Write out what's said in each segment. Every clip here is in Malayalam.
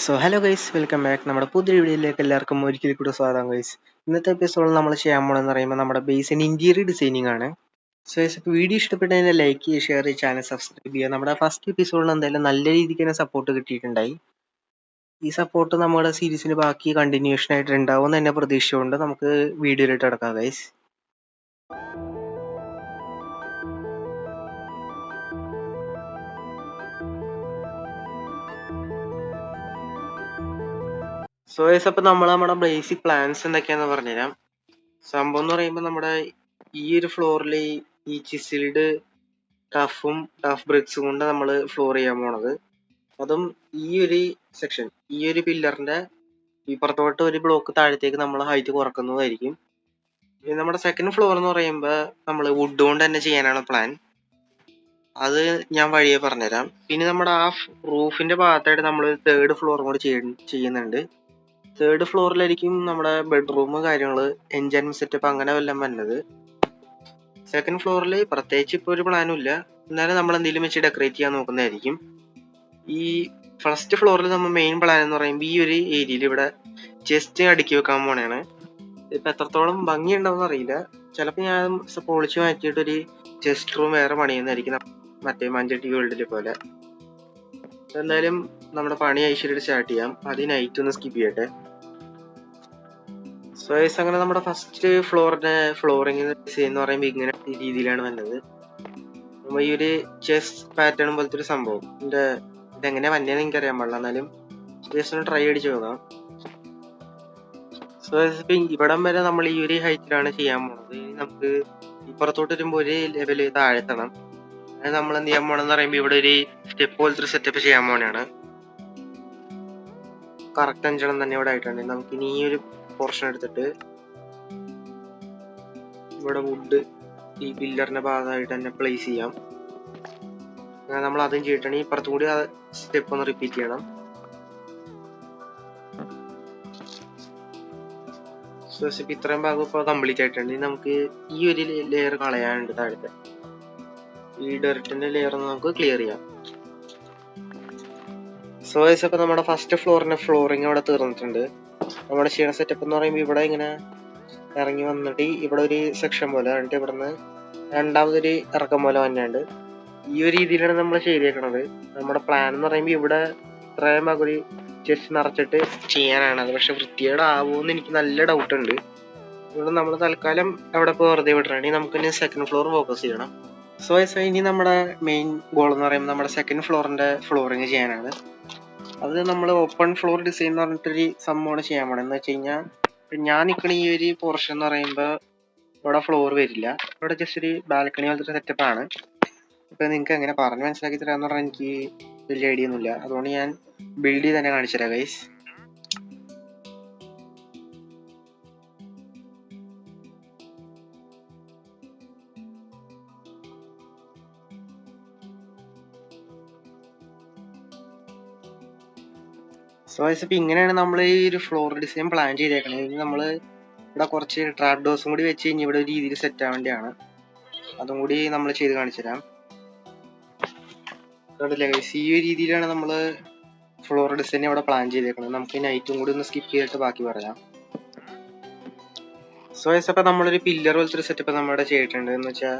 So hello guys, welcome back. നമ്മുടെ പുതിയ വീഡിയോയിലേക്ക് എല്ലാവർക്കും ഒരിക്കൽ കൂടി സ്വാഗതം ഗൈസ്. ഇന്നത്തെ എപ്പിസോഡിൽ നമ്മൾ ചെയ്യാൻ പോകണമെന്ന് പറയുമ്പോൾ നമ്മുടെ ബേസിന് ഇന്റീരിയർ ഡിസൈനിങ് ആണ്. സോ ഗൈസ്, വീഡിയോ ഇഷ്ടപ്പെട്ടതിനെ ലൈക്ക് ചെയ്യുക, ഷെയർ ചെയ്യുക, ചാനൽ സബ്സ്ക്രൈബ് ചെയ്യുക. നമ്മുടെ ഫസ്റ്റ് എപ്പിസോഡിൽ എന്തായാലും നല്ല രീതിക്ക് തന്നെ സപ്പോർട്ട് കിട്ടിയിട്ടുണ്ടായി. ഈ സപ്പോർട്ട് നമ്മുടെ സീരീസിന് ബാക്കി കണ്ടിന്യൂഷൻ ആയിട്ട് ഉണ്ടാവും എന്ന് തന്നെ പ്രതീക്ഷിച്ചുകൊണ്ട് നമുക്ക് വീഡിയോയിലിട്ട് കിടക്കാം ഗൈസ്. സോ ഗൈസ്, അപ്പോൾ നമ്മുടെ ബേസിക് പ്ലാൻസ് എന്തൊക്കെയാണെന്ന് പറഞ്ഞുതരാം. സംഭവം എന്ന് പറയുമ്പോൾ നമ്മുടെ ഈ ഒരു ഫ്ലോറിൽ ഈ ചിസിൽഡ് ടഫ് ബ്രിക്സ് കൊണ്ട് നമ്മൾ ഫ്ലോർ ചെയ്യാൻ പോണത്. അതും ഈ ഒരു സെക്ഷൻ, ഈ ഒരു പില്ലറിന്റെ ഇപ്പുറത്തോട്ട് ഒരു ബ്ലോക്ക് താഴത്തേക്ക് നമ്മൾ ഹൈറ്റ് കുറക്കുന്നതായിരിക്കും. ഇനി നമ്മുടെ സെക്കൻഡ് ഫ്ലോർ എന്ന് പറയുമ്പോൾ നമ്മൾ വുഡ് കൊണ്ട് തന്നെ ചെയ്യാനാണ് പ്ലാൻ. അത് ഞാൻ വഴിയെ പറഞ്ഞുതരാം. പിന്നെ നമ്മുടെ ആ റൂഫിന്റെ ഭാഗത്തായിട്ട് നമ്മൾ തേർഡ് ഫ്ലോറും കൂടി ചെയ്യുന്നുണ്ട്. തേർഡ് ഫ്ലോറിലായിരിക്കും നമ്മുടെ ബെഡ്റൂം കാര്യങ്ങൾ, എൻജോയ്മെന്റ് സെറ്റപ്പ് അങ്ങനെ വല്ലതും വരുന്നത്. സെക്കൻഡ് ഫ്ലോറിൽ പ്രത്യേകിച്ച് ഇപ്പോൾ ഒരു പ്ലാനും ഇല്ല, എന്നാലും നമ്മൾ എന്തെങ്കിലും വെച്ച് ഡെക്കറേറ്റ് ചെയ്യാൻ നോക്കുന്നതായിരിക്കും. ഈ ഫസ്റ്റ് ഫ്ലോറിൽ നമ്മൾ മെയിൻ പ്ലാൻ എന്ന് പറയുമ്പോൾ ഈ ഒരു ഏരിയയിൽ ഇവിടെ ചെസ്റ്റ് അടുക്കി വെക്കാൻ പോണെയാണ്. ഇപ്പൊ എത്രത്തോളം ഭംഗി ഉണ്ടാവും അറിയില്ല. ചിലപ്പോൾ ഞാൻ പൊളിച്ച് മാറ്റിയിട്ട് ഒരു ചെസ്റ്റ് റൂം വേറെ പണിയുന്നതായിരിക്കും, മറ്റേ മഞ്ചട്ടി വേൾഡിലെ പോലെ. എന്തായാലും നമ്മുടെ പണി ഐശ്വര്യമായിട്ട് സ്റ്റാർട്ട് ചെയ്യാം. അത് നൈറ്റ് ഒന്ന് സ്കിപ്പ് ചെയ്യട്ടെ. സോ അങ്ങനെ നമ്മുടെ ഫസ്റ്റ് ഫ്ലോറിന്റെ ഫ്ലോറിംഗ് ഡിസൈൻ എന്ന് പറയുമ്പോൾ ഇങ്ങനെ ഈ രീതിയിലാണ് വന്നത്. നമ്മൾ ഈ ഒരു ചെസ് പാറ്റേൺ പോലത്തെ ഒരു സംഭവം, ഇതെങ്ങനെ വന്നതെന്ന് എനിക്കറിയാൻ പാടില്ല, എന്നാലും ജസ്റ്റ് ഒന്ന് ട്രൈ അടിച്ച് നോക്കാം. സോ ഇവിടം വരെ നമ്മൾ ഈ ഒരു ഹൈറ്റിലാണ് ചെയ്യാൻ പോണത്. നമുക്ക് ഇപ്പുറത്തോട്ട് വരുമ്പോൾ ഒരു ലെവല് താഴെത്തണം. അത് നമ്മൾ എന്ത് ചെയ്യാൻ പോണെന്ന് പറയുമ്പോൾ ഇവിടെ ഒരു സ്റ്റെപ്പ് പോലത്തെ ഒരു സെറ്റപ്പ് ചെയ്യാൻ പോണെയാണ്. കറക്റ്റ് 5 തന്നെ ഇവിടെ ആയിട്ടുണ്ട്. നമുക്ക് ഇനി ഈ ഒരു പോർഷൻ എടുത്തിട്ട് ഇവിടെ വുഡ് ഈ പില്ലറിന്റെ ഭാഗമായിട്ട് തന്നെ പ്ലേസ് ചെയ്യാം. നമ്മൾ അതും ചെയ്തിട്ടാണ് ഇപ്പുറത്തും കൂടി ആ സ്റ്റെപ്പ് ഒന്ന് റിപ്പീറ്റ് ചെയ്യണം. സോ ഇത്രയും ഭാഗം ഇപ്പോൾ കംപ്ലീറ്റ് ആയിട്ടുണ്ട്. നമുക്ക് ഈ ഒരു ലെയർ കളയാനുണ്ട് താഴത്തെ. ഈ ഡെർട്ടിന്റെ ലെയർ നമുക്ക് ക്ലിയർ ചെയ്യാം. സോ ഇപ്പൊ നമ്മുടെ ഫസ്റ്റ് ഫ്ലോറിന്റെ ഫ്ലോറിങ് ഇവിടെ തീർന്നിട്ടുണ്ട്. നമ്മുടെ ചെയ്യണ സെറ്റപ്പ് എന്ന് പറയുമ്പോൾ ഇവിടെ ഇങ്ങനെ ഇറങ്ങി വന്നിട്ട് ഇവിടെ ഒരു സെക്ഷൻ പോലെ, എന്നിട്ട് ഇവിടുന്ന് രണ്ടാമതൊരു ഇറക്കം പോലെ വന്നുണ്ട്. ഈ ഒരു രീതിയിലാണ് നമ്മൾ ചെയ്തേക്കണത്. നമ്മുടെ പ്ലാൻ എന്ന് പറയുമ്പോൾ ഇവിടെ ഇത്രയും ഭാഗം ഒരു ചെസ്റ്റ് നിറച്ചിട്ട് ചെയ്യാനാണ്. അത് പക്ഷെ വൃത്തികേട് ആവുമെന്ന് എനിക്ക് നല്ല ഡൗട്ട് ഉണ്ട്. ഇവിടെ നമ്മൾ തൽക്കാലം അവിടെ ഇപ്പോൾ വെറുതെ വിടണമെങ്കിൽ നമുക്ക് ഇനി സെക്കൻഡ് ഫ്ലോർ ഫോക്കസ് ചെയ്യണം. സോ ഇനി നമ്മുടെ മെയിൻ ഗോൾ എന്ന് പറയുമ്പോൾ നമ്മുടെ സെക്കൻഡ് ഫ്ലോറിന്റെ ഫ്ലോറിങ് ചെയ്യാനാണ്. അത് നമ്മൾ ഓപ്പൺ ഫ്ലോർ ഡിസൈൻ എന്ന് പറഞ്ഞിട്ടൊരു സംഭവമാണ് ചെയ്യാൻ പോണത്. എന്ന് വെച്ച് കഴിഞ്ഞാൽ ഞാൻ നിൽക്കണ ഈ ഒരു പോർഷൻ എന്ന് പറയുമ്പോൾ ഇവിടെ ഫ്ലോർ വരില്ല, ഇവിടെ ജസ്റ്റ് ഒരു ബാൽക്കണി പോലത്തെ സെറ്റപ്പാണ്. ഇപ്പൊ നിങ്ങൾക്ക് എങ്ങനെ പറഞ്ഞ് മനസ്സിലാക്കി തരാന്ന് പറഞ്ഞാൽ എനിക്ക് വലിയ ഐഡിയ ഒന്നുമില്ല. അതുകൊണ്ട് ഞാൻ ബിൽഡ് ചെയ്ത് തന്നെ കാണിച്ചു തരാം ഗൈസ്. സോ ഇപ്പൊ ഇങ്ങനെയാണ് നമ്മൾ ഈ ഒരു ഫ്ലോർ ഡിസൈൻ പ്ലാൻ ചെയ്തേക്കണത്. ഇനി നമ്മൾ ഇവിടെ കുറച്ച് ട്രാപ്പ് ഡോസും കൂടി വെച്ച് കഴിഞ്ഞ് ഇവിടെ ഒരു രീതിയിൽ സെറ്റ് ആവാൻ വേണ്ടിയാണ്. അതും കൂടി നമ്മൾ ചെയ്ത് കാണിച്ചു തരാം. കണ്ടില്ലേ ഗൈസ്, ഈ ഒരു രീതിയിലാണ് നമ്മൾ ഫ്ലോർ ഡിസൈൻ ഇവിടെ പ്ലാൻ ചെയ്തേക്കുന്നത്. നമുക്ക് നൈറ്റും കൂടി ഒന്ന് സ്കിപ്പ് ചെയ്തിട്ട് ബാക്കി പറയാം. സോ അപ്പൊ നമ്മളൊരു പില്ലർ പോലത്തെ ഒരു സെറ്റപ്പ് നമ്മളിവിടെ ചെയ്തിട്ടുണ്ട്. എന്ന് വെച്ചാൽ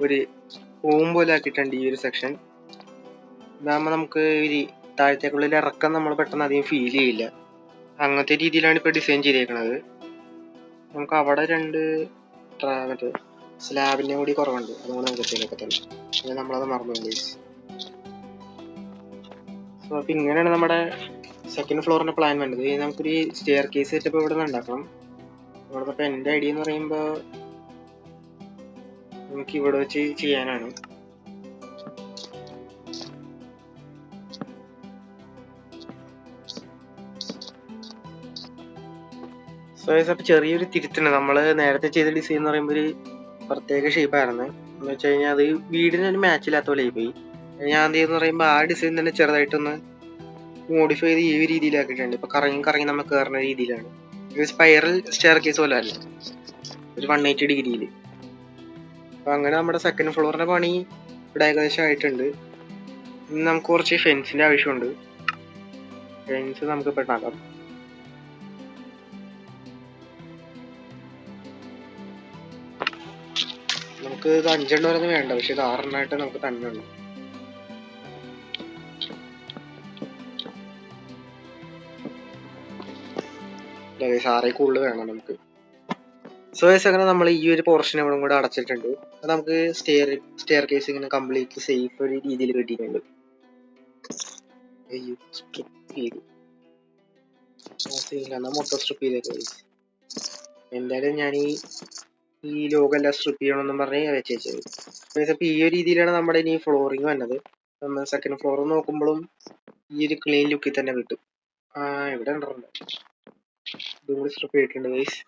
ഒരു റൂം പോലെ ആക്കിയിട്ടുണ്ട് ഈ ഒരു സെക്ഷൻ. ഇതാകുമ്പോൾ നമുക്ക് ഒരു താഴത്തേക്കുള്ളിൽ ഇറക്കം നമ്മൾ പെട്ടെന്ന് അധികം ഫീൽ ചെയ്യില്ല. അങ്ങനത്തെ രീതിയിലാണ് ഇപ്പൊ ഡിസൈൻ ചെയ്തേക്കുന്നത്. നമുക്ക് അവിടെ മറ്റേ സ്ലാബിന്റെ കൂടി കുറവുണ്ട്, അതുകൊണ്ട് നമുക്ക് ചെയ്തേക്കത്തുള്ളൂ. നമ്മളത് മറന്നു. സോ അപ്പൊ ഇങ്ങനെയാണ് നമ്മുടെ സെക്കൻഡ് ഫ്ലോറിന്റെ പ്ലാൻ വേണ്ടത്. നമുക്കൊരു സ്റ്റെയർ കേസ് സെറ്റപ്പ് ഇവിടെ നിന്ന് ഉണ്ടാക്കണം. ഇവിടെ ഇപ്പൊ എന്റെ ഐഡിയ എന്ന് പറയുമ്പോ നമുക്ക് ഇവിടെ വെച്ച് ചെയ്യാനാണ്. സോ അപ്പൊ ചെറിയൊരു തിരുത്തുണ്ട്. നമ്മള് നേരത്തെ ചെയ്ത ഡിസൈൻ എന്ന് പറയുമ്പോൾ ഒരു പ്രത്യേക ഷേപ്പായിരുന്നു. എന്ന് വെച്ച് കഴിഞ്ഞാൽ അത് വീടിന് ഒരു മാച്ച് ഇല്ലാത്ത പോലെ ആയിപ്പോയി. ഞാൻ എന്ത് ചെയ്യുന്ന പറയുമ്പോൾ ആ ഡിസൈൻ തന്നെ ചെറുതായിട്ടൊന്ന് മോഡിഫൈ ചെയ്ത് ഈ രീതിയിലാക്കിയിട്ടുണ്ട്. ഇപ്പൊ കറങ്ങി നമ്മൾ കയറുന്ന രീതിയിലാണ്. ഒരു സ്പൈറൽ സ്റ്റെയർ കേസ് പോലെ അല്ല, ഒരു 180 ഡിഗ്രിയിൽ. അപ്പൊ അങ്ങനെ നമ്മുടെ സെക്കൻഡ് ഫ്ലോറിന്റെ പണി ഇവിടെ ഏകദേശം ആയിട്ടുണ്ട്. ഇനി നമുക്ക് കുറച്ച് ഫെൻസിന്റെ ആവശ്യമുണ്ട്. ഫെൻസ് നമുക്ക് ഇപ്പൊ ഉണ്ടാക്കാം. നമുക്ക് ഇത് 5 വരെ വേണ്ട, പക്ഷെ ഇത് 6 നമുക്ക് തന്നെ ഉണ്ട്. സാറേ കൂടുതൽ വേണം നമുക്ക്. സോ അങ്ങനെ നമ്മൾ ഈ ഒരു പോർഷൻ ഇവിടെ കൂടെ അടച്ചിട്ടുണ്ട്. നമുക്ക് സ്റ്റെയർ കേസ് ഇങ്ങനെ കംപ്ലീറ്റ് സേഫ് ഒരു രീതിയിൽ കിട്ടിയിട്ടുണ്ട്. മൊത്തം സ്ട്രിപ്പ് ചെയ്തേക്ക്. എന്തായാലും ഞാൻ ഈ ലോഗോ എല്ലാം സ്ട്രിപ്പ് ചെയ്യണമെന്നും പറഞ്ഞ് വെച്ചേച്ചത്. അപ്പൊ ഈ ഒരു രീതിയിലാണ് നമ്മുടെ ഇനി ഫ്ലോറിങ് വന്നത്. നമ്മൾ സെക്കൻഡ് ഫ്ലോർ നോക്കുമ്പോഴും ഈ ഒരു ക്ലീൻ ലുക്കിൽ തന്നെ കിട്ടും. ഇവിടെ ഉണ്ടോ ഇതും കൂടി സ്ട്രിപ്പ് ചെയ്തിട്ടുണ്ട് ഗൈസ്.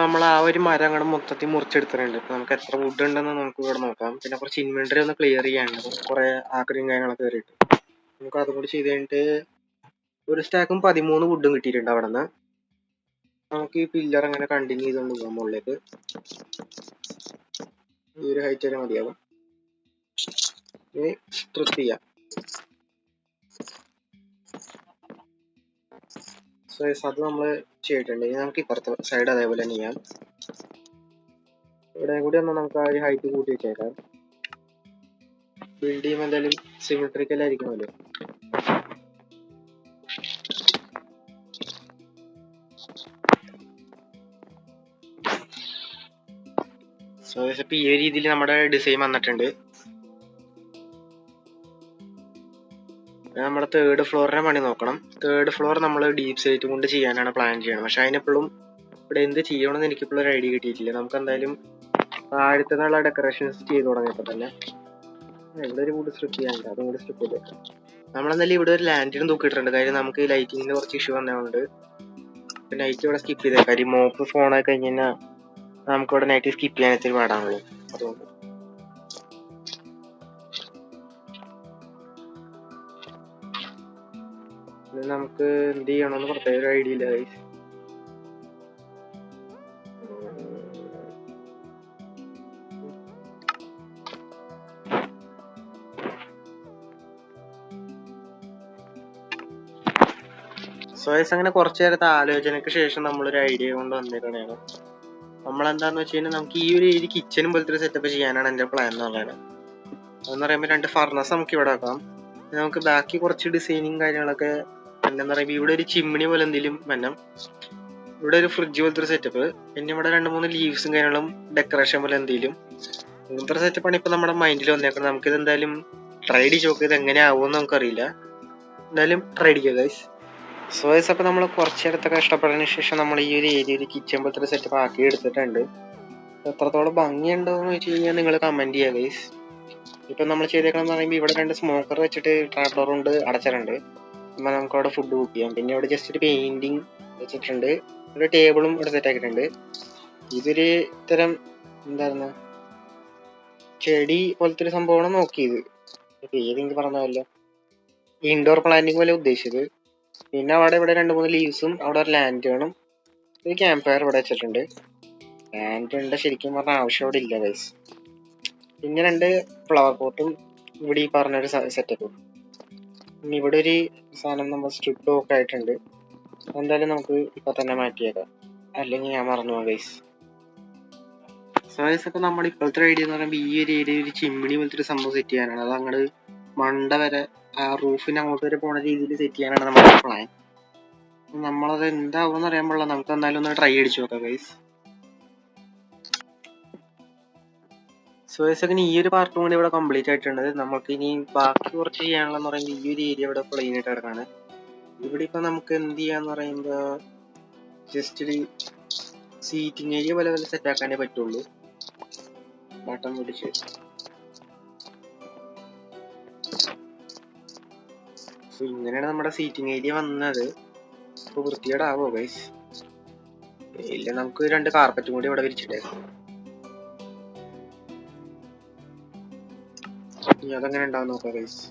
നമ്മൾ ആ ഒരു മരം അങ്ങോട്ട് മൊത്തത്തിൽ മുറിച്ചെടുത്തിട്ടുണ്ട്. ഇപ്പൊ നമുക്ക് എത്ര വുഡ് ഉണ്ടെന്ന് നമുക്ക് ഇവിടെ നോക്കാം. പിന്നെ കുറച്ച് ഇൻവെന്ററി ഒന്ന് ക്ലിയർ ചെയ്യാനുണ്ട്. കുറെ ആക്രിയും കാര്യങ്ങളൊക്കെ കയറിയിട്ട് നമുക്ക് അതും കൂടി ചെയ്ത് കഴിഞ്ഞിട്ട് ഒരു സ്റ്റാക്കും 13 വുഡും കിട്ടിയിട്ടുണ്ട് അവിടെ നിന്ന്. നമുക്ക് ഈ പില്ലർ അങ്ങനെ കണ്ടിന്യൂ ചെയ്തുകൊണ്ട് പോകാം മുകളിലേക്ക്. ഈ ഒരു ഹൈറ്റ് വരെ മതിയാകും. ഇനി സ്ട്രിപ്പ് ചെയ്യാം. അത് നമ്മൾ ചെയ്തിട്ടുണ്ട്. ഇനി നമുക്ക് ഇപ്പുറത്തെ സൈഡ് അതേപോലെ തന്നെ ചെയ്യാം. ഇവിടെ കൂടി ഒന്ന് നമുക്ക് ആ ഒരു ഹൈറ്റ് കൂട്ടി വെച്ചേക്കാം. ബിൽഡ് ചെയ്യുമ്പോൾ എന്തായാലും സിമെട്രിക്കൽ ആയിരിക്കുമല്ലോ. ഇപ്പൊ ഈ ഒരു രീതിയിൽ നമ്മുടെ ഡിസൈൻ വന്നിട്ടുണ്ട്. നമ്മുടെ തേർഡ് ഫ്ലോറിന്റെ പണി നോക്കണം. തേർഡ് ഫ്ലോർ നമ്മൾ ഡീപ് സൈറ്റ് കൊണ്ട് ചെയ്യാനാണ് പ്ലാൻ ചെയ്യണം. പക്ഷെ അതിനെപ്പോഴും ഇവിടെ എന്ത് ചെയ്യണമെന്ന് എനിക്കിപ്പോഴും ഒരു ഐഡിയ കിട്ടിയിട്ടില്ല. നമുക്ക് എന്തായാലും താഴത്തുനിന്നുള്ള ഡെക്കറേഷൻസ് ചെയ്ത് തുടങ്ങിയപ്പോൾ തന്നെ ഇവിടെ ഒരു കൂടി സ്ട്രിപ്പ് ചെയ്യാനുണ്ട്. അതും കൂടി സ്ട്രിപ്പ് ചെയ്തേക്കാം. നമ്മളെന്തായാലും ഇവിടെ ഒരു ലാൻഡിനും തൂക്കിയിട്ടുണ്ട്. കാര്യം നമുക്ക് ഈ ലൈറ്റിങ്ങിന് കുറച്ച് ഇഷ്യൂ വന്നതുകൊണ്ട് നൈറ്റ് ഇവിടെ സ്കിപ്പ് ചെയ്തേക്കാം. കാര്യം മോപ്പ് ഫോണായി കഴിഞ്ഞ് കഴിഞ്ഞാൽ നമുക്ക് ഇവിടെ നൈറ്റ് സ്കിപ്പ് ചെയ്യാൻ ഇത്തിരി പാടാണല്ലോ. അതുകൊണ്ട് നമുക്ക് എന്ത് ചെയ്യണമെന്ന് പ്രത്യേക ഒരു ഐഡിയ ഇല്ല ഗൈസ്. അങ്ങനെ കുറച്ചു നേരത്തെ ആലോചനയ്ക്ക് ശേഷം നമ്മളൊരു ഐഡിയ കൊണ്ട് വന്നേക്കണേണ്. നമ്മളെന്താന്ന് വെച്ച് കഴിഞ്ഞാൽ നമുക്ക് ഈ ഒരു ഏരിയ കിച്ചനും പോലത്തെ ഒരു സെറ്റപ്പ് ചെയ്യാനാണ് എൻ്റെ പ്ലാൻ എന്നുള്ളത്. അതെന്ന് പറയുമ്പോൾ 2 ഫർണസ് നമുക്ക് ഇവിടെ വെക്കാം. നമുക്ക് ബാക്കി കുറച്ച് ഡിസൈനിങ് കാര്യങ്ങളൊക്കെ എന്താ പറയുമ്പോൾ ഇവിടെ ഒരു ചിമ്മിണി പോലെ എന്തെങ്കിലും വരണം. ഇവിടെ ഒരു ഫ്രിഡ്ജ് പോലത്തെ ഒരു സെറ്റപ്പ്. പിന്നെ ഇവിടെ 2-3 ലീവ്സും കാര്യങ്ങളും ഡെക്കറേഷൻ പോലെ എന്തെങ്കിലും ഇങ്ങനത്തെ ഒരു സെറ്റപ്പാണ് ഇപ്പൊ നമ്മുടെ മൈൻഡിൽ വന്നേക്കുന്നത്. നമുക്കിത് എന്തായാലും ട്രൈ ചെയ്ത് നോക്കുക. ഇത് എങ്ങനെ ആവുമെന്ന് നമുക്കറിയില്ല. എന്തായാലും ട്രൈ ചെയ്യുക ഗൈസ്. അപ്പൊ നമ്മൾ കുറച്ച് നേരത്തൊക്കെ കഷ്ടപ്പെട്ടതിന് ശേഷം നമ്മൾ ഈ ഒരു ഏരിയ ഒരു കിച്ചൺ പോലത്തെ ഒരു സെറ്റപ്പ് ആക്കി എടുത്തിട്ടുണ്ട്. എത്രത്തോളം ഭംഗിയുണ്ടോന്ന് വെച്ച് കഴിഞ്ഞാൽ നിങ്ങൾ കമന്റ് ചെയ്യുക ഗൈസ്. ഇപ്പൊ നമ്മൾ ചെയ്തേക്കണം എന്ന് പറയുമ്പോൾ ഇവിടെ 2 സ്മോക്കർ വെച്ചിട്ട് ട്രാപ്പ് ഡോർ കൊണ്ട് അടച്ചിട്ടുണ്ട്. അപ്പൊ നമുക്ക് അവിടെ ഫുഡ് കുക്ക് ചെയ്യാം. പിന്നെ ഇവിടെ ജസ്റ്റ് ഒരു പെയിന്റിങ് വെച്ചിട്ടുണ്ട്. ഒരു ടേബിളും ഇവിടെ സെറ്റ് ആക്കിയിട്ടുണ്ട്. ഇതൊരു ഇത്തരം എന്തായിരുന്നു ചെടി പോലത്തെ ഒരു സംഭവമാണ് നോക്കിയത്. പേര് എനിക്ക് പറഞ്ഞല്ലോ, ഇൻഡോർ പ്ലാന്റിങ് പോലെ ഉദ്ദേശിച്ചത്. പിന്നെ അവിടെ ഇവിടെ 2-3 ലീവ്സും അവിടെ ഒരു ലാൻറ്റേണും ഒരു ക്യാമ്പ് ഫയർ ഇവിടെ വെച്ചിട്ടുണ്ട്. ലാൻറ്റേണിന്റെ ശരിക്കും പറഞ്ഞ ആവശ്യം അവിടെ ഇല്ല ഗൈസ്. പിന്നെ 2 ഫ്ലവർ പോട്ടും ഇവിടെ ഈ പറഞ്ഞൊരു സെറ്റപ്പും. പിന്നെ ഇവിടെ ഒരു സാധനം നമ്മൾ സ്ട്രിപ്പ് ഒക്കെ ആയിട്ടുണ്ട്. എന്തായാലും നമുക്ക് ഇപ്പൊ തന്നെ മാറ്റിയേക്കാം, അല്ലെങ്കിൽ ഞാൻ മറന്നു പോകാം ഗൈസ്. അപ്പൊ നമ്മുടെ ഇപ്പോഴത്തെ ഐഡിയ എന്ന് പറയുമ്പോൾ ഈ ഒരു ഏരിയ ഒരു ചിമ്മിണി പോലത്തെ ഒരു സംഭവം സെറ്റ് ചെയ്യാനാണ്. അത് അങ്ങോട്ട് മണ്ട വരെ ആ റൂഫിന് അങ്ങോട്ട് വരെ പോണ രീതിയിൽ സെറ്റ് ചെയ്യാനാണ് നമ്മുടെ പ്ലാൻ. നമ്മളത് എന്താവുമെന്ന് അറിയാൻ പാടില്ല. നമുക്ക് എന്തായാലും ഒന്ന് ട്രൈ അടിച്ചു നോക്കാം ഗൈസ്. അങ്ങനെ ഈ ഒരു പാർട്ടും കൂടി ഇവിടെ കംപ്ലീറ്റ് ആയിട്ടുണ്ട്. നമുക്ക് ഇനി ബാക്കി കുറച്ച് ചെയ്യാനുള്ളതെന്ന് പറയുമ്പോൾ ഈ ഒരു ഏരിയ ഇവിടെ പ്ലെയിൻ ആയിട്ട് കിടക്കാണ്. ഇവിടെ ഇപ്പൊ നമുക്ക് എന്ത് ചെയ്യാന്ന് പറയുമ്പോ ജസ്റ്റ് ഒരു സീറ്റിംഗ് ഏരിയ പോലെ സെറ്റ് ആക്കാനേ പറ്റുള്ളൂ. ബട്ടൺ പിടിച്ച് ഇങ്ങനെയാണ് നമ്മുടെ സീറ്റിംഗ് ഏരിയ വന്നത്. ഇപ്പൊ വൃത്തികേടാവോ ഗൈസ്? ഇല്ല, നമുക്ക് 2 കാർപ്പറ്റും കൂടി ഇവിടെ വിരിച്ചിട്ടേക്കാം. ഇനി അതെങ്ങനെ ഉണ്ടാവും നോക്കാം ഗൈസ്.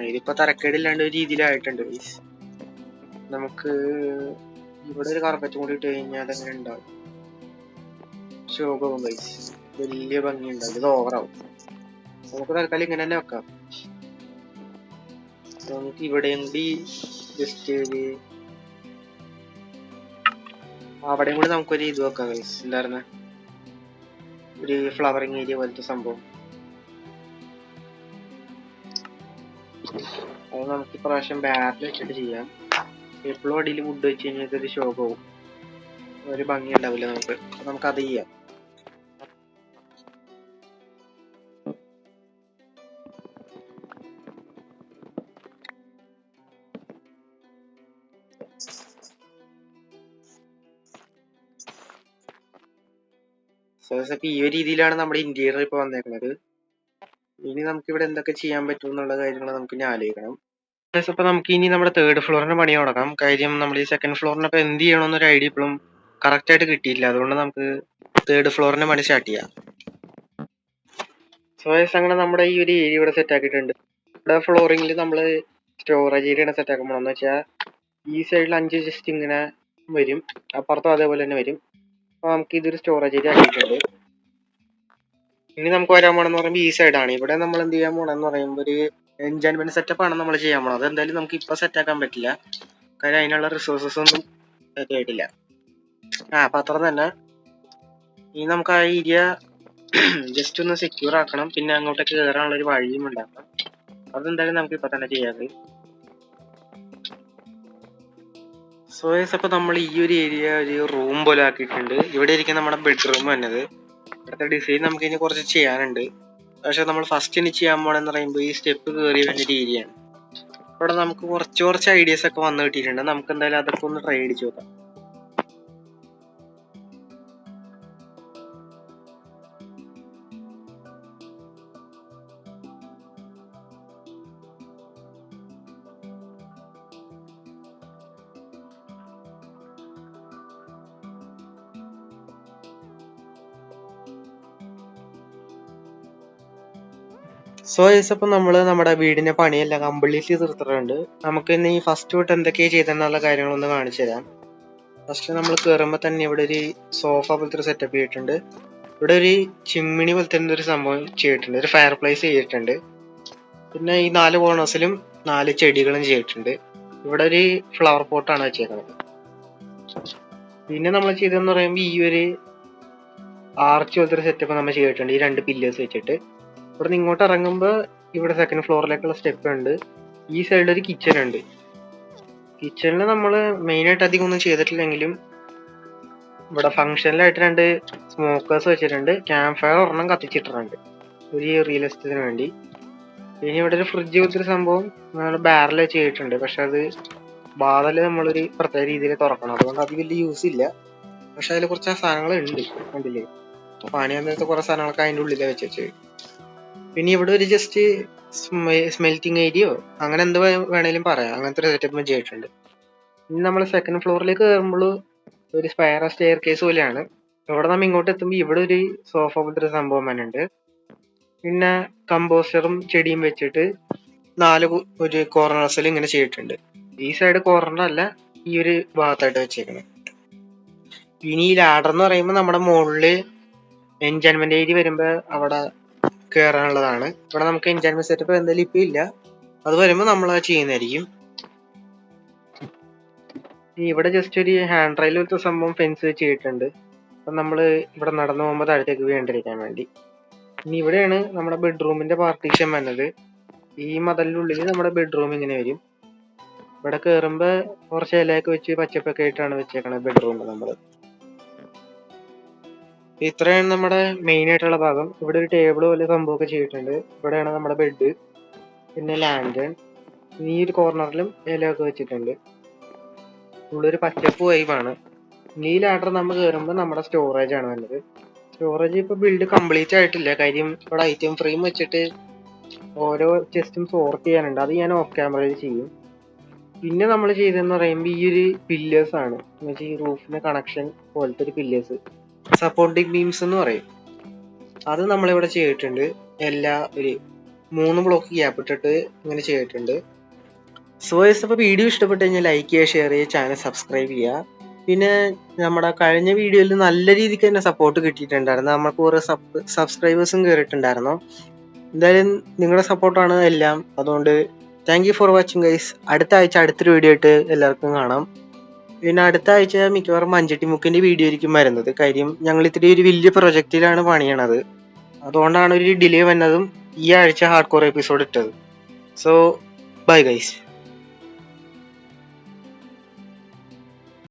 ഇതിപ്പോ തരക്കേടില്ലാണ്ട് ഒരു രീതിയിലായിട്ടുണ്ട് ഗൈസ്. നമുക്ക് ഇവിടെ ഒരു കാർപ്പറ്റും കൂടി ഇട്ട് കഴിഞ്ഞാൽ അതെങ്ങനെ ഉണ്ടാവും? ശോകവും ഗൈസ്, വലിയ ഭംഗിയുണ്ടാവും. ഇത് ഓവറാവും. നമുക്ക് തൽക്കാലം ഇങ്ങനെ തന്നെ വെക്കാം. നമുക്ക് ഇവിടെയും കൂടി ജസ്റ്റ് ഒരു അവിടെയും കൂടി നമുക്കൊരു ഇത് വെക്കാം ഗൈസ്. എന്തായിരുന്നു, ഒരു ഫ്ലവറിങ് ഏരിയ പോലത്തെ സംഭവം. അത് നമുക്ക് ഇപ്രാവശ്യം ബാറ്റിൽ വെച്ചിട്ട് ചെയ്യാം. എപ്പോഴും അടിയിൽ വുഡ് വെച്ച് കഴിഞ്ഞാൽ ഇതൊരു ശോകവും ഒരു ഭംഗി ഉണ്ടാവില്ല നമുക്ക്. നമുക്കത് ചെയ്യാം. ഈ ഒരു രീതിയിലാണ് നമ്മുടെ ഇന്റീരിയർ ഇപ്പൊ വന്നേക്കുന്നത്. ഇനി നമുക്ക് ഇവിടെ എന്തൊക്കെ ചെയ്യാൻ പറ്റും എന്നുള്ള കാര്യങ്ങൾ നമുക്ക് ഇനി ആലോചിക്കണം. അപ്പൊ നമുക്ക് ഇനി നമ്മുടെ തേർഡ് ഫ്ലോറിന്റെ പണി തുടങ്ങാം. കാര്യം നമ്മൾ ഈ സെക്കൻഡ് ഫ്ലോറിന് ഇപ്പൊ എന്ത് ചെയ്യണമെന്നൊരു ഐഡിയ ഇപ്പോഴും കറക്റ്റ് ആയിട്ട് കിട്ടിയില്ല. അതുകൊണ്ട് നമുക്ക് തേർഡ് ഫ്ലോറിന്റെ പണി സ്റ്റാർട്ട് ചെയ്യാം. അങ്ങനെ നമ്മുടെ ഈ ഒരു ഏരിയ ഇവിടെ സെറ്റ് ആക്കിയിട്ടുണ്ട്. ഇവിടെ ഫ്ലോറിംഗിൽ നമ്മൾ സ്റ്റോറേജ് ഏരിയ സെറ്റ് ആക്കാൻ പോകണമെന്ന് വെച്ചാൽ ഈ സൈഡിൽ 5 ജസ്റ്റ് ഇങ്ങനെ വരും, അപ്പുറത്തും അതേപോലെ തന്നെ വരും. അപ്പൊ നമുക്ക് ഇതൊരു സ്റ്റോറേജ് ഏരിയ ആക്കിയിട്ടുണ്ട്. ഇനി നമുക്ക് വരാൻ പോണെന്ന് പറയുമ്പോൾ ഈ സൈഡാണ്. ഇവിടെ നമ്മൾ എന്ത് ചെയ്യാൻ പോണെന്ന് പറയുമ്പോൾ ഒരു എൻജോയ്മെന്റ് സെറ്റപ്പ് ആണ് നമ്മൾ ചെയ്യാൻ പോണത്. അതെന്തായാലും നമുക്ക് ഇപ്പൊ സെറ്റ് ആക്കാൻ പറ്റില്ല, കാര്യം അതിനുള്ള റിസോഴ്സസ് ഒന്നും സെറ്റ് ആയിട്ടില്ല. അപ്പൊ അത്ര തന്നെ. ഇനി നമുക്ക് ആ ഏരിയ ജസ്റ്റ് ഒന്ന് സെക്യൂർ ആക്കണം, പിന്നെ അങ്ങോട്ടേക്ക് കയറാനുള്ള ഒരു വഴിയും ഉണ്ടാക്കണം. അതെന്തായാലും നമുക്ക് ഇപ്പൊ തന്നെ ചെയ്യാതെ. അപ്പൊ നമ്മൾ ഈ ഒരു ഏരിയ ഒരു റൂം പോലെ ആക്കിയിട്ടുണ്ട്. ഇവിടെ ഇരിക്കുന്ന നമ്മുടെ ബെഡ്റൂം വന്നത്. ഇവിടുത്തെ ഡിസൈൻ നമുക്ക് ഇനി കുറച്ച് ചെയ്യാനുണ്ട്. പക്ഷെ നമ്മൾ ഫസ്റ്റ് ഇനി ചെയ്യാൻ പോണെന്ന് പറയുമ്പോൾ ഈ സ്റ്റെപ്പ് കയറി വരുന്നൊരു ഏരിയ ആണ്. ഇവിടെ നമുക്ക് കുറച്ച് ഐഡിയാസ് ഒക്കെ വന്നു കിട്ടിയിട്ടുണ്ട്. നമുക്ക് എന്തായാലും അതൊക്കെ ഒന്ന് ട്രൈ അടിച്ചു നോക്കാം. അപ്പൊ നമ്മള് നമ്മുടെ വീടിന്റെ പണിയെല്ലാം കംപ്ലീറ്റ്ലി തീർത്തിട്ടുണ്ട്. നമുക്ക് ഇനി ഫസ്റ്റ് തൊട്ട് എന്തൊക്കെയാ ചെയ്തെന്നുള്ള കാര്യങ്ങളൊന്ന് കാണിച്ചു തരാം. ഫസ്റ്റ് നമ്മൾ കയറുമ്പോൾ തന്നെ ഇവിടെ ഒരു സോഫ പോലത്തെ ഒരു സെറ്റപ്പ് ചെയ്തിട്ടുണ്ട്. ഇവിടെ ഒരു ചിമ്മിണി പോലത്തെ ഒരു സംഭവം ചെയ്തിട്ടുണ്ട്, ഒരു ഫയർ പ്ലേസ് ചെയ്തിട്ടുണ്ട്. പിന്നെ ഈ 4 കോർണേഴ്സിലും 4 ചെടികളും ചെയ്തിട്ടുണ്ട്. ഇവിടെ ഒരു ഫ്ലവർ പോട്ടാണ് വെച്ചേക്കുന്നത്. പിന്നെ നമ്മൾ ചെയ്തതെന്ന് പറയുമ്പോൾ ഈ ഒരു ആർച്ച് പോലത്തെ ഒരു സെറ്റപ്പ് നമ്മൾ ചെയ്തിട്ടുണ്ട്, ഈ 2 പില്ലേഴ്സ് വെച്ചിട്ട്. ഇവിടെ നിന്ന് ഇങ്ങോട്ട് ഇറങ്ങുമ്പോൾ ഇവിടെ സെക്കൻഡ് ഫ്ലോറിലേക്കുള്ള സ്റ്റെപ്പ് ഉണ്ട്. ഈ സൈഡിൽ ഒരു കിച്ചൺ ഉണ്ട്. കിച്ചണിൽ നമ്മൾ മെയിനായിട്ട് അധികം ഒന്നും ചെയ്തിട്ടില്ലെങ്കിലും ഇവിടെ ഫംഗ്ഷനിലായിട്ട് 2 സ്മോക്കേഴ്സ് വെച്ചിട്ടുണ്ട്. ക്യാമ്പ് ഫയർ ഒരെണ്ണം കത്തിച്ചിട്ടിട്ടുണ്ട് ഒരു റിയൽ എസ്റ്റേറ്റിന് വേണ്ടി. ഇനി ഇവിടെ ഒരു ഫ്രിഡ്ജ് പോലത്തെ ഒരു സംഭവം നമ്മൾ ബാരൽ ചെയ്തിട്ടുണ്ട്. പക്ഷെ അത് ബാരല് നമ്മളൊരു പ്രത്യേക രീതിയിൽ തുറക്കണം, അതുകൊണ്ട് അത് വലിയ യൂസ് ഇല്ല. പക്ഷെ അതിൽ കുറച്ച് സാധനങ്ങൾ ഉണ്ട്, കണ്ടില്ലേ? പണി അന്നത്തെ കുറെ സാധനങ്ങളൊക്കെ അതിൻ്റെ ഉള്ളിലാണ് വെച്ചു. പിന്നെ ഇവിടെ ഒരു ജസ്റ്റ് സ്മെൽറ്റിംഗ് ഏരിയയോ അങ്ങനെ എന്ത് വേണേലും പറയാം, അങ്ങനത്തെ ഒരു സെറ്റപ്പ് ചെയ്തിട്ടുണ്ട്. ഇനി നമ്മൾ സെക്കൻഡ് ഫ്ലോറിലേക്ക് കയറുമ്പോൾ ഒരു സ്പൈറൽ സ്റ്റെയർ കേസ് പോലെയാണ്. ഇവിടെ നമ്മൾ ഇങ്ങോട്ട് എത്തുമ്പോൾ ഇവിടെ ഒരു സോഫ പോലത്തെ ഒരു സംഭവം തന്നെ ഉണ്ട്. പിന്നെ കമ്പോസ്റ്ററും ചെടിയും വെച്ചിട്ട് 4 ഒരു കോർണേഴ്സിൽ ഇങ്ങനെ ചെയ്തിട്ടുണ്ട്. ഈ സൈഡ് കോർണർ അല്ല, ഈ ഒരു ഭാഗത്തായിട്ട് വെച്ചേക്കുന്നത്. ഇനി ഈ ലാഡർ എന്ന് പറയുമ്പോൾ നമ്മുടെ മുകളില് എൻജോയ്മെന്റ് ഏരിയ വരുമ്പോൾ അവിടെ കയറാനുള്ളതാണ്. ഇവിടെ നമുക്ക് എൻജോയ്മെന്റ് സെറ്റപ്പ് എന്തായാലും ഇപ്പൊ ഇല്ല, അത് വരുമ്പോൾ നമ്മൾ അത് ചെയ്യുന്നതായിരിക്കും. ഇവിടെ ജസ്റ്റ് ഒരു ഹാൻഡ് റെയിൽ പോലത്തെ സംഭവം ഫെൻസ് വെച്ച് ചെയ്തിട്ടുണ്ട്. അപ്പം നമ്മൾ ഇവിടെ നടന്നു പോകുമ്പോൾ താഴത്തേക്ക് വീണ്ടിരിക്കാൻ വേണ്ടി. ഇനി ഇവിടെയാണ് നമ്മുടെ ബെഡ്റൂമിന്റെ പാർട്ടീഷൻ വന്നത്. ഈ മതിലിന്റെ ഉള്ളിൽ നമ്മുടെ ബെഡ്റൂം ഇങ്ങനെ വരും. ഇവിടെ കയറുമ്പോൾ കുറച്ച് ഇലയൊക്കെ വെച്ച് പച്ചപ്പൊക്കെ ആയിട്ടാണ് വെച്ചേക്കണത് ബെഡ്റൂം. നമ്മൾ ഇത്രയാണ് നമ്മുടെ മെയിൻ ആയിട്ടുള്ള ഭാഗം. ഇവിടെ ഒരു ടേബിൾ പോലെ സംഭവമൊക്കെ ചെയ്തിട്ടുണ്ട്. ഇവിടെയാണ് നമ്മുടെ ബെഡ്, പിന്നെ ലാൻഡേൺ. ഈ ഒരു കോർണറിലും ഇലയൊക്കെ വെച്ചിട്ടുണ്ട്. ഉള്ളൊരു പച്ചപ്പ് വൈബാണ്. ഈ ലാഡർ നമ്മൾ കയറുമ്പോൾ നമ്മുടെ സ്റ്റോറേജ് ആണ് വന്നത്. സ്റ്റോറേജ് ഇപ്പൊ ബിൽഡ് കംപ്ലീറ്റ് ആയിട്ടില്ല, കാര്യം ഇവിടെ ഐറ്റം ഫ്രെയിം വെച്ചിട്ട് ഓരോ ചെസ്റ്റും സോർട്ട് ചെയ്യാനുണ്ട്. അത് ഞാൻ ഓഫ് ക്യാമറയിൽ ചെയ്യും. പിന്നെ നമ്മൾ ചെയ്തതെന്ന് പറയുമ്പോൾ ഈ ഒരു പില്ലേഴ്സ് ആണ്, എന്നുവെച്ചാൽ ഈ റൂഫിന്റെ കണക്ഷൻ പോലത്തെ ഒരു പില്ലേഴ്സ്, സപ്പോർട്ടിംഗ് ബീംസ് എന്ന് പറയും. അത് നമ്മളിവിടെ ചെയ്തിട്ടുണ്ട്. എല്ലാ ഒരു 3 ബ്ലോക്ക് ഗ്യാപ്പ് ഇട്ടിട്ട് ഇങ്ങനെ ചെയ്തിട്ടുണ്ട്. സോ ഗൈസ്, അപ്പോൾ വീഡിയോ ഇഷ്ടപ്പെട്ട് കഴിഞ്ഞാൽ ലൈക്ക് ചെയ്യുക, ഷെയർ ചെയ്യുക, ചാനൽ സബ്സ്ക്രൈബ് ചെയ്യുക. പിന്നെ നമ്മുടെ കഴിഞ്ഞ വീഡിയോയിൽ നല്ല രീതിക്ക് തന്നെ സപ്പോർട്ട് കിട്ടിയിട്ടുണ്ടായിരുന്നു. നമുക്ക് കുറേ സബ്സ്ക്രൈബേഴ്സും കയറിയിട്ടുണ്ടായിരുന്നു. എന്തായാലും നിങ്ങളുടെ സപ്പോർട്ടാണ് എല്ലാം. അതുകൊണ്ട് thank you for watching guys. അടുത്ത ആഴ്ച അടുത്തൊരു വീഡിയോ ആയിട്ട് എല്ലാവർക്കും കാണാം. പിന്നെ അടുത്ത ആഴ്ച മിക്കവാറും മഞ്ചട്ടിമുക്കിന്റെ വീഡിയോ ആയിരിക്കും വരുന്നത്. കാര്യം ഞങ്ങൾ ഇത്തിരി ഒരു വലിയ പ്രൊജക്റ്റിലാണ് പണിയണത്. അതുകൊണ്ടാണ് ഒരു ഡിലേ വന്നതും ഈ ആഴ്ച ഹാർഡ് കോർ എപ്പിസോഡ് ഇട്ടത്. So bye guys.